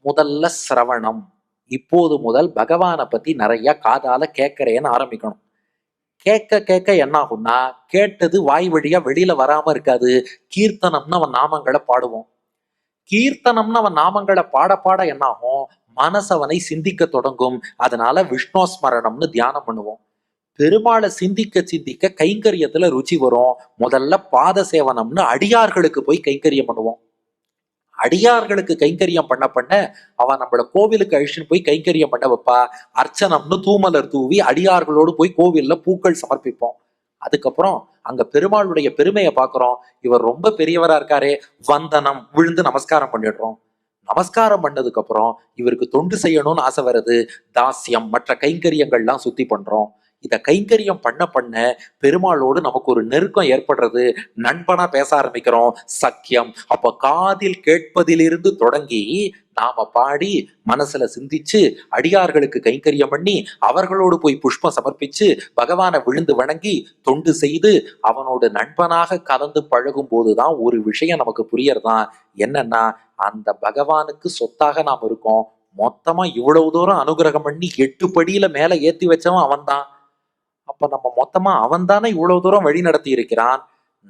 முதல்ல சிரவணம். இப்போது முதல் பகவானை பத்தி நிறைய காதால கேட்கறேன்னு ஆரம்பிக்கணும். கேட்க கேட்க என்ன ஆகும்னா, கேட்டது வாய் வழியா வெளியில வராம இருக்காது. கீர்த்தனம்னு அவன் நாமங்களை பாடுவோம். கீர்த்தனம்னு அவன் நாமங்களை பாட பாட என்ன ஆகும், மனசு அவனை சிந்திக்க தொடங்கும். அதனால விஷ்ணோஸ்மரணம்னு தியானம் பண்ணுவோம். பெருமாளை சிந்திக்க சிந்திக்க கைங்கரியத்துல ருச்சி வரும். முதல்ல பாத சேவனம்னு அடியார்களுக்கு போய் கைங்கரியம் பண்ணுவோம். அடியார்களுக்கு கைங்கரியம் பண்ண பண்ண அவன் நம்மள கோவிலுக்கு அழிச்சுன்னு போய் கைங்கரியம் பண்ண வைப்பா. அர்ச்சனம்னு தூமலர் தூவி அடியார்களோடு போய் கோவில்ல பூக்கள் சமர்ப்பிப்போம். அதுக்கப்புறம் அங்க பெருமாளுடைய பெருமையை பார்க்கிறோம். இவர் ரொம்ப பெரியவரா இருக்காரே, வந்தனம் விழுந்து நமஸ்காரம் பண்ணிடுறோம். நமஸ்காரம் பண்ணதுக்கு அப்புறம் இவருக்கு தொண்டு செய்யணும்னு ஆசை வருது. தாசியம் மற்ற கைங்கரியங்கள்லாம் சுத்தி பண்றோம். இத கைங்கரியம் பண்ண பண்ண பெருமாளோடு நமக்கு ஒரு நெருக்கம் ஏற்படுறது. நண்பனா பேச ஆரம்பிக்கிறோம். சக்கியம். அப்ப காதில் கேட்பதிலிருந்து தொடங்கி நாம பாடி மனசுல சிந்திச்சு அடியார்களுக்கு கைங்கரியம் பண்ணி அவர்களோடு போய் புஷ்பம் சமர்ப்பிச்சு பகவானை விழுந்து வணங்கி தொண்டு செய்து அவனோட நண்பனாக கலந்து பழகும் போதுதான் ஒரு விஷயம் நமக்கு புரியறதான். என்னன்னா, அந்த பகவானுக்கு சொத்தாக நாம் இருக்கோம். மொத்தமா இவ்வளவு தூரம் அனுகிரகம் பண்ணி 8 படியில மேல ஏத்தி வச்சவன் அவன் தான். அப்ப நம்ம மொத்தமா அவன் தானே இவ்வளவு தூரம் வழி நடத்தி இருக்கிறான்.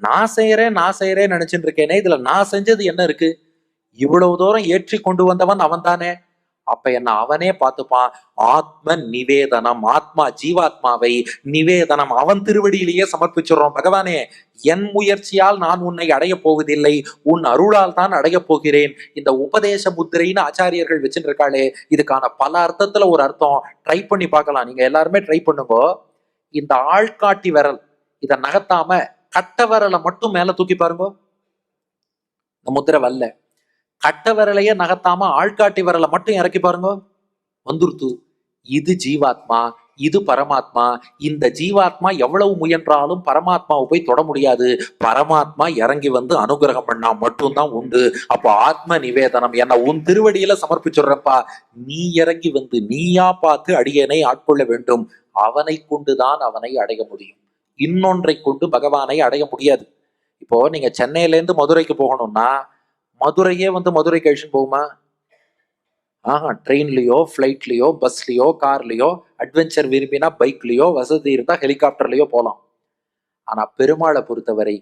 நான் செய்யறேன் நினைச்சுட்டு இருக்கேனே, இதுல நான் செஞ்சது என்ன இருக்கு? இவ்வளவு தூரம் ஏற்றி கொண்டு வந்தவன் அவன் தானே. அப்ப என்ன அவனே பார்த்துப்பான். ஆத்ம நிவேதனம். ஆத்மா ஜீவாத்மாவை நிவேதனம் அவன் திருவடியிலேயே சமர்ப்பிச்சுடுறோம். பகவானே, என் முயற்சியால் நான் உன்னை அடைய போவதில்லை, உன் அருளால் தான் அடைய போகிறேன். இந்த உபதேச முத்திரைன்னு ஆச்சாரியர்கள் வச்சுட்டு இருக்காளே, இதுக்கான பல அர்த்தத்துல ஒரு அர்த்தம் ட்ரை பண்ணி பார்க்கலாம். நீங்க எல்லாருமே ட்ரை பண்ணுங்க. இந்த ஆள்காட்டி விரல் இத நகர்த்தாம கட்ட விரலை மட்டும் மேல தூக்கி பாருங்க. இந்த முத்திரை வரல. கட்ட விரலையே நகர்த்தாம ஆள்காட்டி விரலை மட்டும் இறக்கி பாருங்க. வந்துருத்து. இது ஜீவாத்மா, இது பரமாத்மா. இந்த ஜீவாத்மா எவ்வளவு முயன்றாலும் பரமாத்மாவை போய் தொட முடியாது. பரமாத்மா இறங்கி வந்து அனுகிரகம் பண்ணா மட்டும்தான் உண்டு. அப்போ ஆத்ம நிவேதனம், என்ன உன் திருவடியில சமர்ப்பிச்சுடுறப்பா, நீ இறங்கி வந்து நீயா பார்த்து அடியனை ஆட்கொள்ள வேண்டும். அவனை கொண்டுதான் அவனை அடைய முடியும். இன்னொன்றை கொண்டு பகவானை அடைய முடியாது. இப்போ நீங்க சென்னையில இருந்து மதுரைக்கு போகணும்னா மதுரையே வந்து மதுரை கழிச்சு போகுமா? ட்ரெயின்லயோ ஃபிளைட்லயோ பஸ்லயோ கார்லயோ, அட்வென்ச்சர் விரும்பினா பைக்லயோ, வசதி இருந்தா ஹெலிகாப்டர்லயோ போலாம். ஆனா பெருமாளை பொறுத்தவரை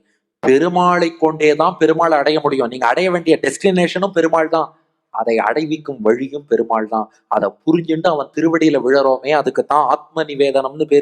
பெருமாளை கொண்டேதான் பெருமாளை அடைய முடியும். நீங்க அடைய வேண்டிய டெஸ்டினேஷனும் பெருமாள் தான், அதை அடைவிக்கும் வழியும் பெருமாள் தான். அதை புரிஞ்சுட்டு அவன் திருவடியில விழறோமே, அதுக்குத்தான் ஆத்ம நிவேதனம்னு பேரு.